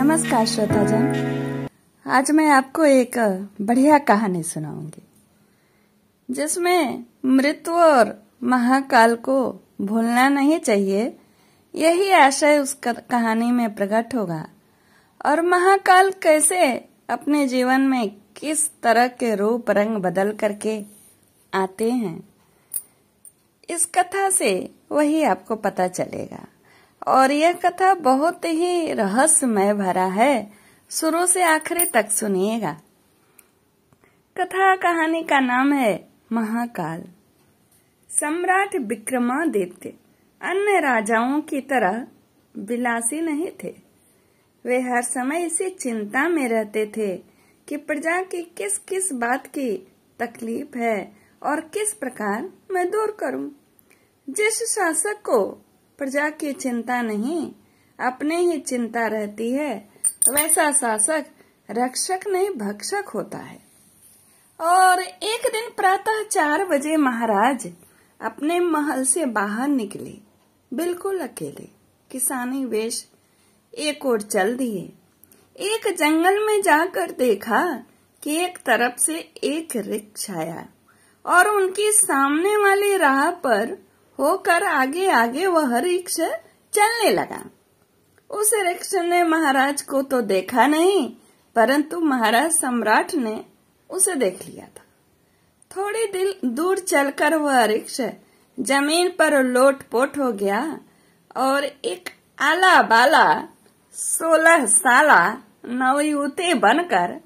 नमस्कार श्रोताजन। आज मैं आपको एक बढ़िया कहानी सुनाऊंगी जिसमें मृत्यु और महाकाल को भूलना नहीं चाहिए, यही आशय उस कहानी में प्रकट होगा। और महाकाल कैसे अपने जीवन में किस तरह के रूप रंग बदल करके आते हैं, इस कथा से वही आपको पता चलेगा। और यह कथा बहुत ही रहस्यमय भरा है, शुरू से आखिरी तक सुनिएगा। कथा कहानी का नाम है महाकाल। सम्राट विक्रमादित्य अन्य राजाओं की तरह विलासी नहीं थे। वे हर समय इसी चिंता में रहते थे कि प्रजा की किस किस बात की तकलीफ है और किस प्रकार मैं दूर करूं। जिस शासक को प्रजा की चिंता नहीं, अपने ही चिंता रहती है, वैसा शासक रक्षक नहीं भक्षक होता है। और एक दिन प्रातः 4 बजे महाराज अपने महल से बाहर निकले, बिल्कुल अकेले, किसानी वेश, एक ओर चल दिए। एक जंगल में जाकर देखा कि एक तरफ से एक वृक्ष आया और उनकी सामने वाली राह पर होकर आगे आगे वह वृक्ष चलने लगा। उस वृक्ष ने महाराज को तो देखा नहीं, परंतु महाराज सम्राट ने उसे देख लिया था। थोड़ी दूर चलकर वह वृक्ष जमीन पर लोटपोट हो गया और एक आला बाला 16 साला नवयुवती बनकर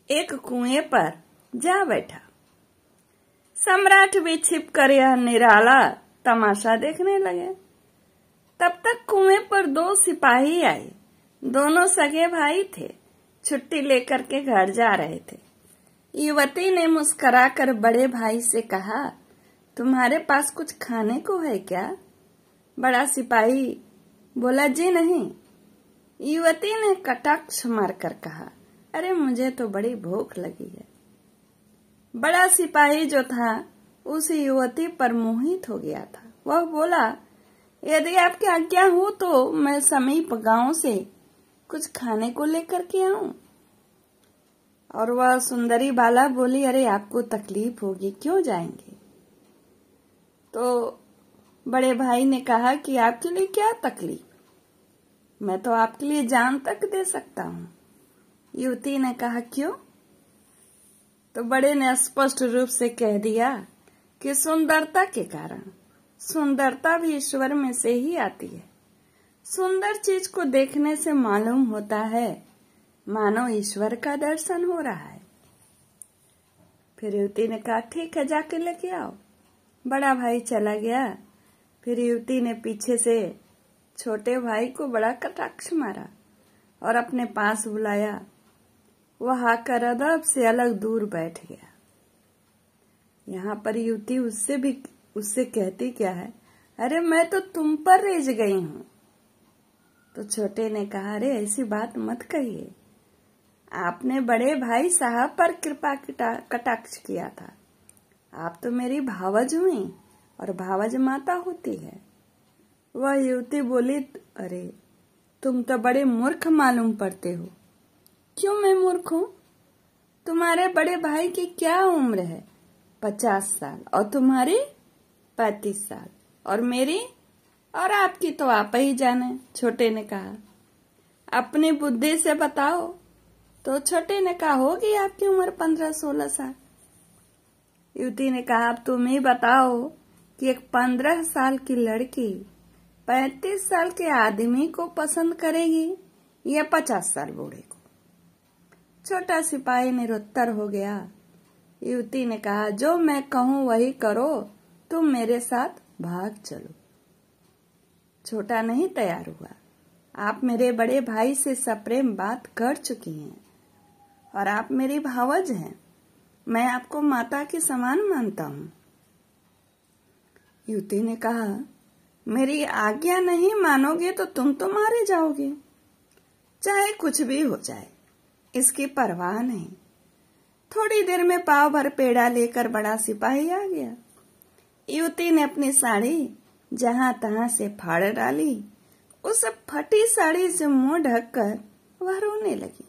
एक कुएं पर जा बैठा। सम्राट भी छिपकर यह निराला तमाशा देखने लगे। तब तक कुएं पर 2 सिपाही आए। दोनों सगे भाई थे, छुट्टी लेकर के घर जा रहे थे। युवती ने मुस्कुराकर बड़े भाई से कहा, तुम्हारे पास कुछ खाने को है क्या? बड़ा सिपाही बोला, जी नहीं। युवती ने कटाक्ष मारकर कहा, अरे मुझे तो बड़ी भूख लगी है। बड़ा सिपाही जो था उस युवती पर मोहित हो गया था। वह बोला, यदि आपकी आज्ञा हो तो मैं समीप गांव से कुछ खाने को लेकर के आऊं। और वह सुंदरी बाला बोली, अरे आपको तकलीफ होगी, क्यों जाएंगे? तो बड़े भाई ने कहा कि आपके लिए क्या तकलीफ, मैं तो आपके लिए जान तक दे सकता हूं। युवती ने कहा, क्यों? तो बड़े ने स्पष्ट रूप से कह दिया कि सुंदरता के कारण। सुंदरता भी ईश्वर में से ही आती है। सुंदर चीज को देखने से मालूम होता है मानो ईश्वर का दर्शन हो रहा है। फिर युवती ने कहा, ठीक है, जाके लेके आओ। बड़ा भाई चला गया। फिर युवती ने पीछे से छोटे भाई को बड़ा कटाक्ष मारा और अपने पास बुलाया। वह आकर अदब से अलग दूर बैठ गया। यहाँ पर युवती उससे कहती क्या है, अरे मैं तो तुम पर रेज गई हूँ। तो छोटे ने कहा, अरे ऐसी बात मत कहिए, आपने बड़े भाई साहब पर कृपा कटाक्ष किया था। आप तो मेरी भावज हुई और भावज माता होती है। वह युवती बोली, अरे तुम तो बड़े मूर्ख मालूम पड़ते हो। क्यों मैं मूर्ख हूँ? तुम्हारे बड़े भाई की क्या उम्र है? 50 साल। और तुम्हारी 35 साल। और मेरी और आपकी तो आप ही जाने। छोटे ने कहा, अपनी बुद्धि से बताओ। तो छोटे ने कहा, होगी आपकी उम्र 15-16 साल। युवती ने कहा, अब तुम ही बताओ कि एक 15 साल की लड़की 35 साल के आदमी को पसंद करेगी या 50 साल बूढ़े को? छोटा सिपाही निरुत्तर हो गया। युवती ने कहा, जो मैं कहूं वही करो, तुम मेरे साथ भाग चलो। छोटा नहीं तैयार हुआ। आप मेरे बड़े भाई से सप्रेम बात कर चुकी हैं और आप मेरी भावज हैं। मैं आपको माता के समान मानता हूं। युवती ने कहा, मेरी आज्ञा नहीं मानोगे तो तुम तो मारे जाओगे। चाहे कुछ भी हो जाए, इसकी परवाह नहीं। थोड़ी देर में पाव भर पेड़ा लेकर बड़ा सिपाही आ गया। युवती ने अपनी साड़ी जहां तहां से फाड़ डाली। उस फटी साड़ी से मुंह ढककर वह रोने लगी।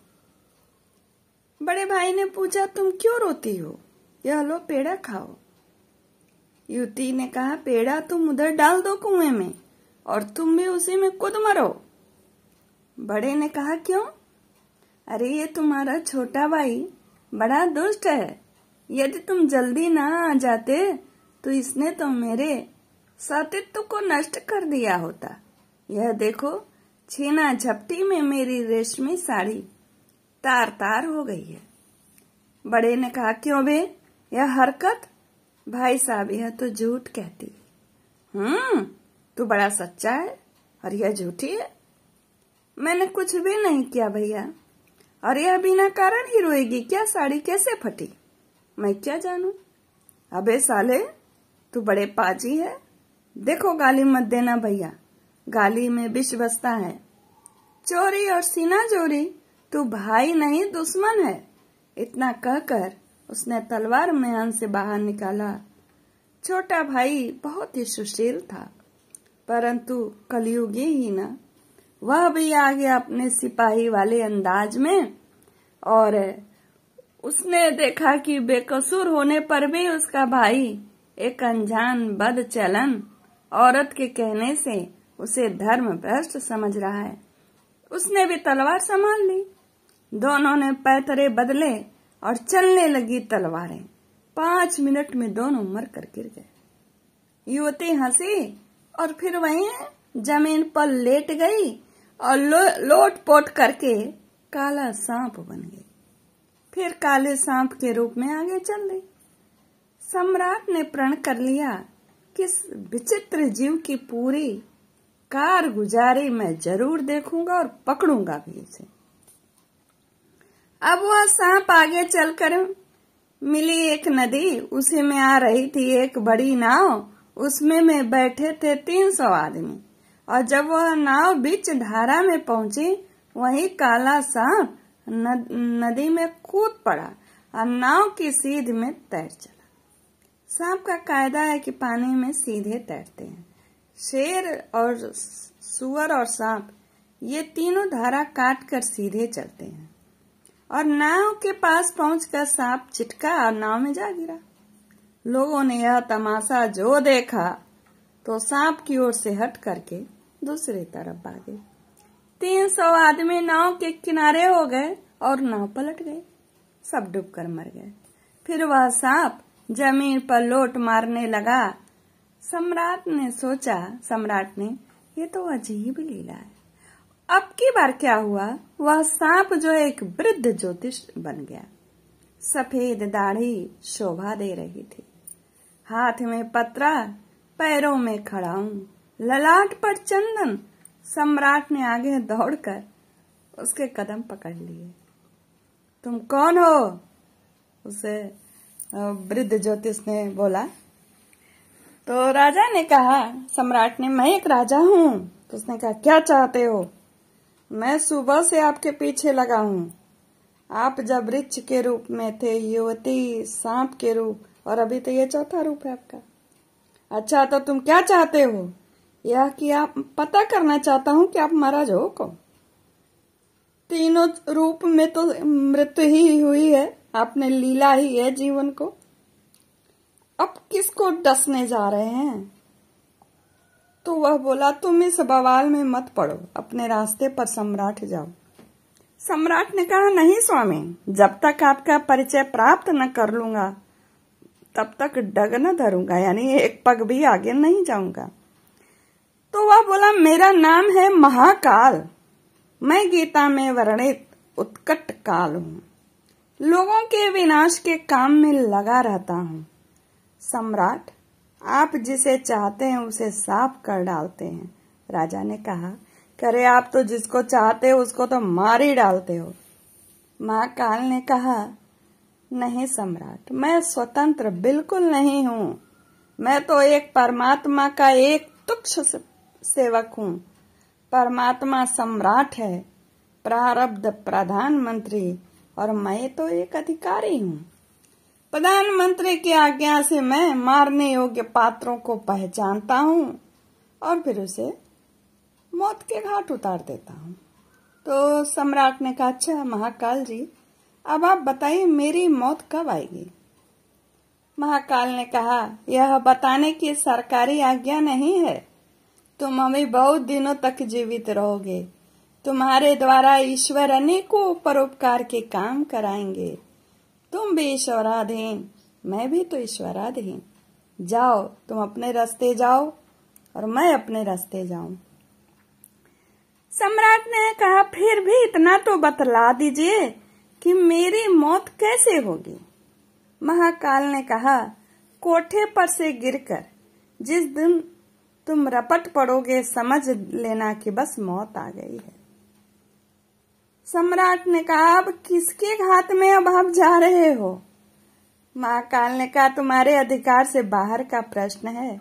बड़े भाई ने पूछा, तुम क्यों रोती हो? यह लो पेड़ा खाओ। युवती ने कहा, पेड़ा तुम उधर डाल दो कुएं में और तुम भी उसी में कूद मरो। बड़े ने कहा, क्यों? अरे ये तुम्हारा छोटा भाई बड़ा दुष्ट है। यदि तुम जल्दी ना आ जाते तो इसने तो मेरे सतीत्व को नष्ट कर दिया होता। यह देखो, छीना झपटी में मेरी रेशमी साड़ी तार तार हो गई है। बड़े ने कहा, क्यों बे, यह हरकत? भाई साहब, यह तो झूठ कहती है। तू बड़ा सच्चा है और यह झूठी है। मैंने कुछ भी नहीं किया भैया, और यह बिना कारण ही रोएगी क्या? साड़ी कैसे फटी मैं क्या जानू। अबे साले, तू बड़े पाजी है। देखो, गाली मत देना भैया, गाली में विष बसता है। चोरी और सीना जोरी, तू भाई नहीं दुश्मन है। इतना कहकर उसने तलवार म्यान से बाहर निकाला। छोटा भाई बहुत ही सुशील था, परंतु कलयुगी ही ना। वह भी आ गया अपने सिपाही वाले अंदाज में, और उसने देखा कि बेकसूर होने पर भी उसका भाई एक अनजान बदचलन औरत के कहने से उसे धर्म भ्रष्ट समझ रहा है। उसने भी तलवार संभाल ली। दोनों ने पैतरे बदले और चलने लगी तलवारें। 5 मिनट में दोनों मर कर गिर गए। युवती हंसी और फिर वहीं जमीन पर लेट गई और लोट-पोट करके काला सांप बन गई। फिर काले सांप के रूप में आगे चल रही। सम्राट ने प्रण कर लिया कि इस विचित्र जीव की पूरी कारगुजारी मैं जरूर देखूंगा और पकड़ूंगा भी इसे। अब वह सांप आगे चलकर मिली एक नदी। उसी में आ रही थी एक बड़ी नाव। उसमें में बैठे थे 300 आदमी, और जब वह नाव बीच धारा में पहुंची, वही काला सांप नदी में कूद पड़ा और नाव की सीध में तैर चला। सांप का कायदा है कि पानी में सीधे तैरते हैं। शेर और सुअर और सांप ये तीनों धारा काट कर सीधे चलते हैं। और नाव के पास पहुंचकर सांप चिटका और नाव में जा गिरा। लोगों ने यह तमाशा जो देखा तो सांप की ओर से हट करके दूसरी तरफ भागे। 300 आदमी नाव के किनारे हो गए और नाव पलट गई। सब डूबकर मर गए। फिर वह सांप जमीन पर लोट मारने लगा। सम्राट ने ये तो अजीब लीला है। अब की बार क्या हुआ, वह सांप जो एक वृद्ध ज्योतिष बन गया। सफेद दाढ़ी शोभा दे रही थी, हाथ में पत्रा, पैरों में खड़ाऊं, ललाट पर चंदन। सम्राट ने आगे दौड़कर उसके कदम पकड़ लिए। तुम कौन हो? उसे वृद्ध ज्योतिष ने बोला। तो राजा ने कहा, सम्राट ने, मैं एक राजा हूँ। तो उसने कहा, क्या चाहते हो? मैं सुबह से आपके पीछे लगा हूँ। आप जब वृक्ष के रूप में थे, युवती सांप के रूप, और अभी तो ये चौथा रूप है आपका। अच्छा, तो तुम क्या चाहते हो? यह कि आप पता करना चाहता हूँ कि आप महाराज हो कौन। तीनों रूप में तो मृत्यु ही हुई है, आपने लीला ही है जीवन को। अब किसको डसने जा रहे हैं? तो वह बोला, तुम इस बवाल में मत पड़ो, अपने रास्ते पर सम्राट जाओ। सम्राट ने कहा, नहीं स्वामी, जब तक आपका परिचय प्राप्त न कर लूंगा तब तक डग न धरूंगा, यानी एक पग भी आगे नहीं जाऊंगा। तो वह बोला, मेरा नाम है महाकाल। मैं गीता में वर्णित उत्कट काल हूँ। लोगों के विनाश के काम में लगा रहता हूँ। सम्राट, आप जिसे चाहते हैं उसे साफ कर डालते हैं। राजा ने कहा, करे आप तो जिसको चाहते हो उसको तो मार ही डालते हो। महाकाल ने कहा, नहीं सम्राट, मैं स्वतंत्र बिल्कुल नहीं हूँ। मैं तो एक परमात्मा का एक तुच्छ सेवक हूँ। परमात्मा सम्राट है, प्रारब्ध प्रधानमंत्री, और मैं तो एक अधिकारी हूँ। प्रधानमंत्री की आज्ञा से मैं मारने योग्य पात्रों को पहचानता हूँ और फिर उसे मौत के घाट उतार देता हूँ। तो सम्राट ने कहा, अच्छा महाकाल जी, अब आप बताइए मेरी मौत कब आएगी। महाकाल ने कहा, यह बताने की सरकारी आज्ञा नहीं है। तुम अभी बहुत दिनों तक जीवित रहोगे। तुम्हारे द्वारा ईश्वर अनेकों परोपकार के काम कराएंगे। तुम भी ईश्वराधीन, मैं भी तो ईश्वराधीन। जाओ, तुम अपने रास्ते जाओ और मैं अपने रास्ते जाऊं। सम्राट ने कहा, फिर भी इतना तो बतला दीजिए कि मेरी मौत कैसे होगी। महाकाल ने कहा, कोठे पर से गिरकर जिस दिन तुम रपट पड़ोगे समझ लेना कि बस मौत आ गई है। सम्राट ने कहा, अब किसके घात में अब आप जा रहे हो। महाकाल ने कहा, तुम्हारे अधिकार से बाहर का प्रश्न है।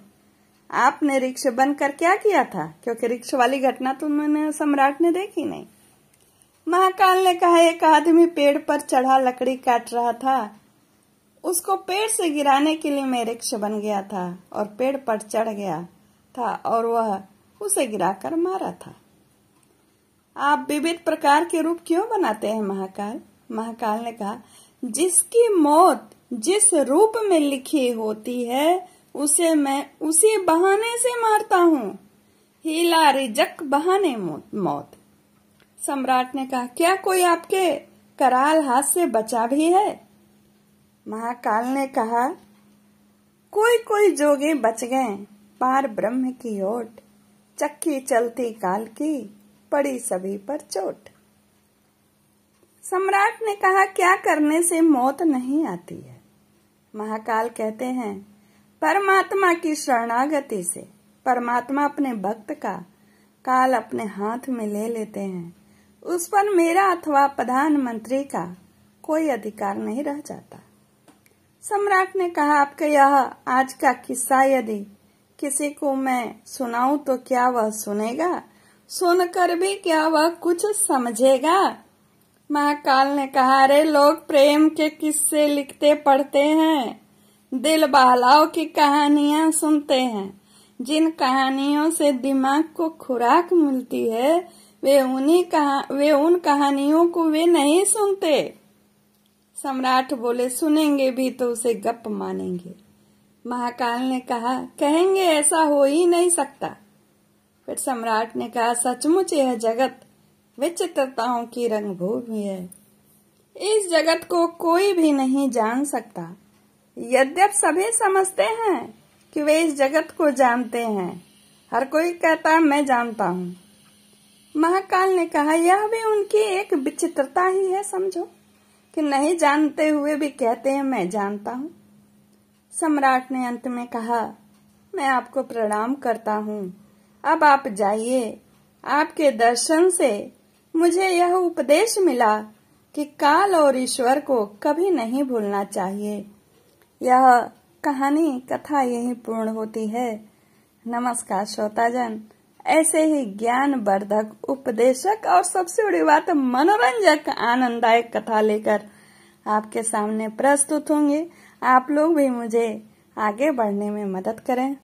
आपने रिक्श बनकर क्या किया था, क्योंकि रिक्श वाली घटना तो उन्होंने सम्राट ने देखी नहीं। महाकाल ने कहा, एक आदमी पेड़ पर चढ़ा लकड़ी काट रहा था, उसको पेड़ से गिराने के लिए मैं रिक्श बन गया था और पेड़ पर चढ़ गया था और वह उसे गिराकर मारा था। आप विविध प्रकार के रूप क्यों बनाते हैं महाकाल। महाकाल ने कहा, जिसकी मौत जिस रूप में लिखी होती है उसे मैं उसी बहाने से मारता हूँ। हीला रिजक बहाने मौत। सम्राट ने कहा, क्या कोई आपके कराल हाथ से बचा भी है। महाकाल ने कहा, कोई कोई जोगे बच गए, पार ब्रह्म की ओट, चक्की चलती काल की, पड़ी सभी पर चोट। सम्राट ने कहा, क्या करने से मौत नहीं आती है। महाकाल कहते हैं, परमात्मा की शरणागति से। परमात्मा अपने भक्त का काल अपने हाथ में ले लेते हैं, उस पर मेरा अथवा प्रधानमंत्री का कोई अधिकार नहीं रह जाता। सम्राट ने कहा, आपका यह आज का किस्सा यदि किसी को मैं सुनाऊं तो क्या वह सुनेगा, सुनकर भी क्या वह कुछ समझेगा। महाकाल ने कहा, अरे लोग प्रेम के किस्से लिखते पढ़ते हैं, दिल बहलाव की कहानियां सुनते हैं। जिन कहानियों से दिमाग को खुराक मिलती है वे उन कहानियों को वे नहीं सुनते। सम्राट बोले, सुनेंगे भी तो उसे गप मानेंगे। महाकाल ने कहा, कहेंगे ऐसा हो ही नहीं सकता। फिर सम्राट ने कहा, सचमुच यह जगत विचित्रताओं की रंगभूमि है। इस जगत को कोई भी नहीं जान सकता, यद्यप सभी समझते हैं कि वे इस जगत को जानते हैं। हर कोई कहता मैं जानता हूँ। महाकाल ने कहा, यह भी उनकी एक विचित्रता ही है, समझो कि नहीं जानते हुए भी कहते हैं मैं जानता हूँ। सम्राट ने अंत में कहा, मैं आपको प्रणाम करता हूँ, अब आप जाइए। आपके दर्शन से मुझे यह उपदेश मिला कि काल और ईश्वर को कभी नहीं भूलना चाहिए। यह कहानी कथा यही पूर्ण होती है। नमस्कार श्रोताजन, ऐसे ही ज्ञान वर्धक, उपदेशक और सबसे बड़ी बात मनोरंजक, आनंददायक कथा लेकर आपके सामने प्रस्तुत होंगे। आप लोग भी मुझे आगे बढ़ने में मदद करें।